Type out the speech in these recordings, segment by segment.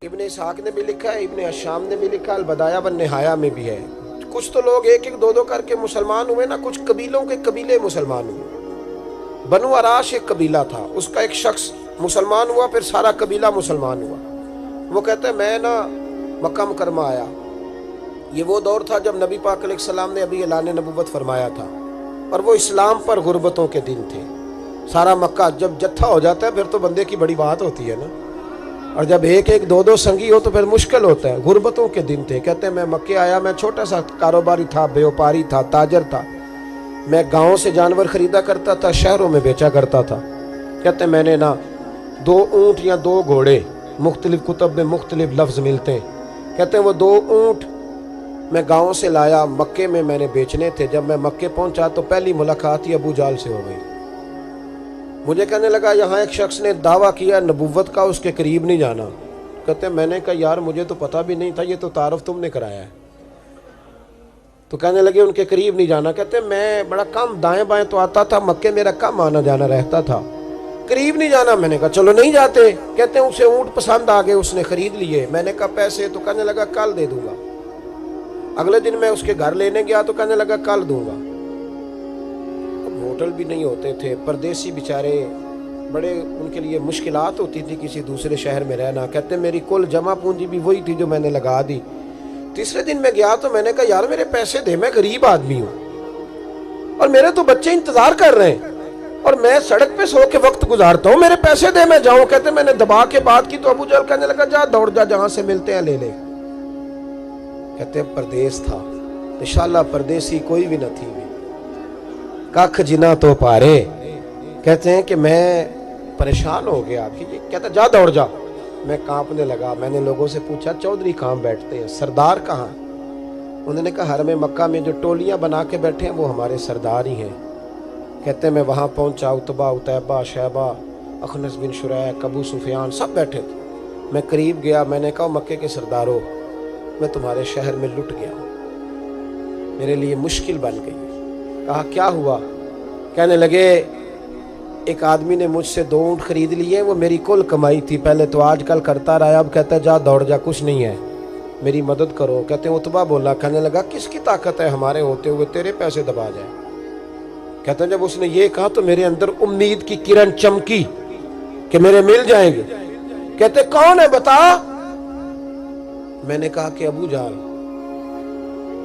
ابن اسحاق نے بھی لکھا ہے، ابن اشام نے بھی لکھا، البدایہ والنہایہ میں بھی ہے۔ کچھ تو لوگ ایک ایک دو دو کر کے مسلمان ہوئے نا، کچھ قبیلوں کے قبیلے مسلمان ہوئے۔ بنو عراش ایک قبیلہ تھا، اس کا ایک شخص مسلمان ہوا، پھر سارا قبیلہ مسلمان ہوا۔ وہ کہتے ہیں میں نا مکہ مکرمہ آیا، یہ وہ دور تھا جب نبی پاک علیہ السلام نے ابھی اعلان نبوت فرمایا تھا، اور وہ اسلام پر غربتوں کے دن تھے۔ سارا مکہ جب جتھا ہو جاتا ہے پھر تو بندے کی بڑی بات ہوتی ہے نا، اور جب ایک ایک دو دو سنگی ہو تو پھر مشکل ہوتا ہے۔ غربتوں کے دن تھے۔ کہتے ہیں میں مکے آیا، میں چھوٹا سا کاروباری تھا، بیوپاری تھا، تاجر تھا، میں گاؤں سے جانور خریدا کرتا تھا، شہروں میں بیچا کرتا تھا۔ کہتے ہیں میں نے نا 2 اونٹ یا 2 گھوڑے، مختلف کتب میں مختلف لفظ ملتے ہیں، کہتے ہیں وہ 2 اونٹ میں گاؤں سے لایا، مکے میں نے بیچنے تھے۔ جب میں مکے پہنچا تو پہلی ملاقات ہی ابو جال سے ہو گئی۔ مجھے کہنے لگا یہاں ایک شخص نے دعویٰ کیا نبوت کا، اس کے قریب نہیں جانا۔ کہتے ہیں میں نے کہا یار مجھے تو پتہ بھی نہیں تھا، یہ تو تعارف تم نے کرایا ہے۔ تو کہنے لگے ان کے قریب نہیں جانا۔ کہتے ہیں میں بڑا کم دائیں بائیں تو آتا تھا، مکے میرا کم آنا جانا رہتا تھا، قریب نہیں جانا۔ میں نے کہا چلو نہیں جاتے۔ کہتے ہیں اسے اونٹ پسند آ گئے، اس نے خرید لیے۔ میں نے کہا پیسے؟ تو کہنے لگا کل دے دوں گا۔ اگلے دن میں اس کے گھر لینے گیا تو کہنے لگا کل دوں گا۔ ہوٹل بھی نہیں ہوتے تھے، پردیسی بیچارے، بڑے ان کے لیے مشکلات ہوتی تھی کسی دوسرے شہر میں رہنا۔ کہتے ہیں میری کل جمع پونجی بھی وہی تھی جو میں نے لگا دی۔ تیسرے دن میں گیا تو میں نے کہا یار میرے پیسے دے، میں غریب آدمی ہوں اور میرے تو بچے انتظار کر رہے ہیں اور میں سڑک پہ سو کے وقت گزارتا ہوں، میرے پیسے دے میں جاؤں۔ کہتے ہیں میں نے دبا کے بات کی تو ابو جہل کہنے لگا جا دوڑ جا، جہاں سے ملتے ہیں لے لے۔ کہتے ہیں پردیس تھا، انشاءاللہ پردیسی کوئی بھی نہ تھی بھی، ککھ جنا تو پارے۔ کہتے ہیں کہ میں پریشان ہو گیا۔ کہتا جا دوڑ جا۔ میں کانپنے لگا۔ میں نے لوگوں سے پوچھا چودھری کہاں بیٹھتے ہیں، سردار کہاں؟ انہوں نے کہا حرم مکہ میں جو ٹولیاں بنا کے بیٹھے ہیں وہ ہمارے سردار ہی ہیں۔ کہتے ہیں میں وہاں پہنچا، عتبہ، عتیبہ، شیبہ، اخنس بن شریح، ابو سفیان سب بیٹھے تھے۔ میں قریب گیا، میں نے کہا مکے کے سردارو میں تمہارے شہر میں لٹ گیا ہوں، میرے لیے مشکل بن گئی۔ کہا کیا ہوا؟ کہنے لگے ایک آدمی نے مجھ سے 2 اونٹ خرید لیے، وہ میری کل کمائی تھی، پہلے تو آج کل کرتا رہا، اب کہتا ہے جا دوڑ جا، کچھ نہیں ہے، میری مدد کرو۔ کہتے ہیں عتبہ بولا، کہنے لگا کس کی طاقت ہے ہمارے ہوتے ہوئے تیرے پیسے دبا جائے؟ کہتے ہیں جب اس نے یہ کہا تو میرے اندر امید کی کرن چمکی کہ میرے مل جائیں گے۔ کہتے کون ہے بتا؟ میں نے کہا کہ ابو جہل۔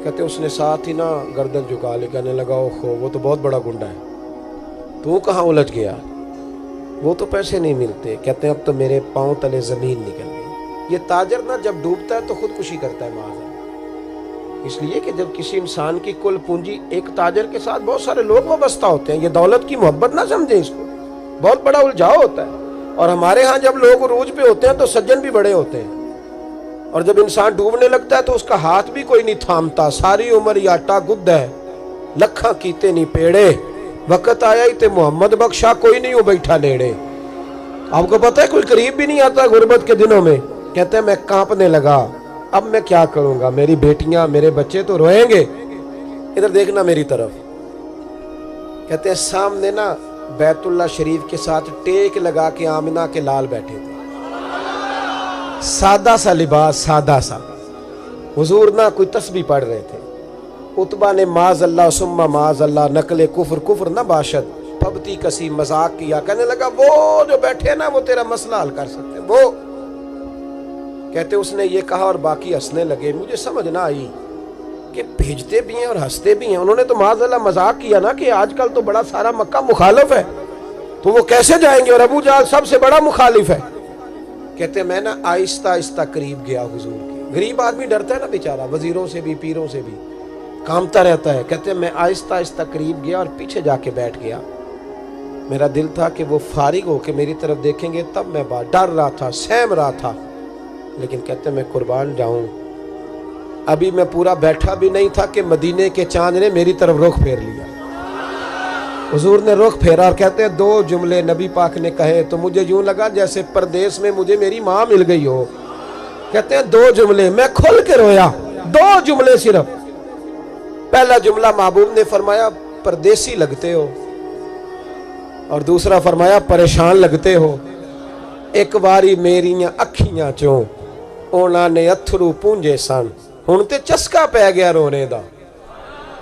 کہتے اس نے ساتھ ہی نا گردن جھکا لی، کہنے لگا اوہو وہ تو بہت بڑا گنڈا ہے، تو کہاں الجھ گیا؟ وہ تو پیسے نہیں ملتے۔ کہتے ہیں اب تو میرے پاؤں تلے زمین نکل گئی۔ یہ تاجر نا جب ڈوبتا ہے تو خودکشی کرتا ہے معاذ، اس لیے کہ جب کسی انسان کی کل پونجی، ایک تاجر کے ساتھ بہت سارے لوگ وابستہ ہوتے ہیں، یہ دولت کی محبت نہ سمجھیں، اس کو بہت بڑا الجھاؤ ہوتا ہے۔ اور ہمارے ہاں جب لوگ عروج پہ ہوتے ہیں تو سجن بھی بڑے ہوتے ہیں، اور جب انسان ڈوبنے لگتا ہے تو اس کا ہاتھ بھی کوئی نہیں تھامتا۔ ساری عمر یہ آٹا گد ہے، لکھاں کیتے نہیں پیڑے، وقت آیا ہی تے محمد بخشا کوئی نہیں ہو بیٹھا لیڑے۔ آپ کو پتہ ہے کوئی قریب بھی نہیں آتا غربت کے دنوں میں۔ کہتے ہیں میں کانپنے لگا، اب میں کیا کروں گا، میری بیٹیاں میرے بچے تو روئیں گے۔ ادھر دیکھنا میری طرف۔ کہتے ہیں سامنے نا بیت اللہ شریف کے ساتھ ٹیک لگا کے آمنہ کے لال بیٹھے تھے، سادہ سا لباس، سادہ سا۔ حضور نہ کوئی تسبیح پڑھ رہے تھے۔ عتبہ نے معاذ اللہ ثم معاذ اللہ نقل کفر، کفر نہ باشد، پھبتی کسی مذاق کیا۔ کہنے لگا وہ جو بیٹھے ہیں نا وہ تیرا مسئلہ حل کر سکتے ہیں، وہ۔ کہتے اس نے یہ کہا اور باقی ہنسنے لگے۔ مجھے سمجھ نہ آئی کہ بھیجتے بھی ہیں اور ہنستے بھی ہیں۔ انہوں نے تو معاذ اللہ مذاق کیا نا کہ آج کل تو بڑا سارا مکہ مخالف ہے، تو وہ کیسے جائیں گے، اور ابو جہل سب سے بڑا مخالف ہے۔ کہتے ہیں میں نا آہستہ آہستہ قریب گیا حضور کے۔ غریب آدمی ڈرتا ہے نا بیچارہ، وزیروں سے بھی پیروں سے بھی کامتا رہتا ہے۔ کہتے ہیں میں آہستہ آہستہ قریب گیا اور پیچھے جا کے بیٹھ گیا۔ میرا دل تھا کہ وہ فارغ ہو کے میری طرف دیکھیں گے تب میں ڈر رہا تھا، سہم رہا تھا، لیکن کہتے ہیں میں قربان جاؤں ابھی میں پورا بیٹھا بھی نہیں تھا کہ مدینے کے چاند نے میری طرف رخ پھیر لیا۔ حضور نے رخ پھیرا اور کہتے ہیں 2 جملے نبی پاک نے کہے تو مجھے یوں لگا جیسے پردیس میں مجھے میری ماں مل گئی ہو۔ کہتے ہیں 2 جملے، میں کھل کے رویا، 2 جملے صرف۔ پہلا جملہ محبوب نے فرمایا پردیسی لگتے ہو، اور دوسرا فرمایا پریشان لگتے ہو۔ ایک باری میریاں اکھیاں چوں ਉਹਨਾਂ ਨੇ ਅਥਰੂ ਪੂੰਝੇ ਸਨ। ਹੁਣ ਤੇ ਚਸਕਾ ਪੈ ਗਿਆ ਰੋਣੇ ਦਾ,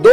2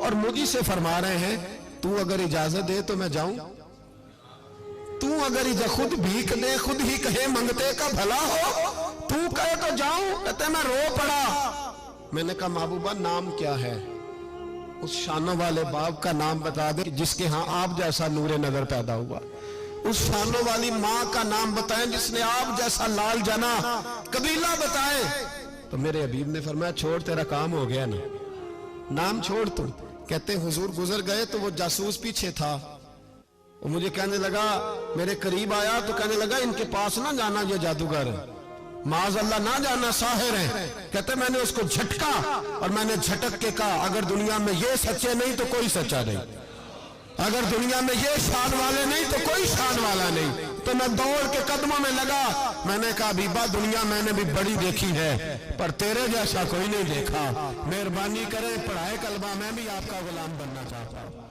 اور مجھے سے فرما رہے ہیں تو اگر اجازت دے تو میں جاؤں، تو اگر خود بھیک دے خود ہی کہے منگتے کا بھلا ہو، تو کہے تو جاؤں، کہتے میں رو پڑا۔ میں نے کہا محبوبہ نام کیا ہے؟ اس شانوں والے باپ کا نام بتا دے جس کے ہاں آپ جیسا نور نظر پیدا ہوا، اس شانوں والی ماں کا نام بتائیں جس نے آپ جیسا لال جنا، قبیلہ بتائیں۔ تو میرے حبیب نے فرمایا چھوڑ تیرا کام ہو گیا نا، نام چھوڑ تو۔ کہتے حضور گزر گئے تو وہ جاسوس پیچھے تھا، وہ مجھے کہنے لگا، میرے قریب آیا تو کہنے لگا ان کے پاس نہ جانا، یہ جادوگر ہے، معاذ اللہ نہ جانا، ساحر ہے۔ کہتے میں نے اس کو جھٹکا اور میں نے جھٹک کے کہا اگر دنیا میں یہ سچے نہیں تو کوئی سچا نہیں، اگر دنیا میں یہ شان والے نہیں تو کوئی شان والا نہیں۔ تو میں دوڑ کے قدموں میں لگا، میں نے کہا حبیبہ دنیا میں نے بھی بڑی دیکھی ہے پر تیرے جیسا کوئی نہیں دیکھا، مہربانی کرے پڑھائے کلمہ، میں بھی آپ کا غلام بننا چاہتا ہوں۔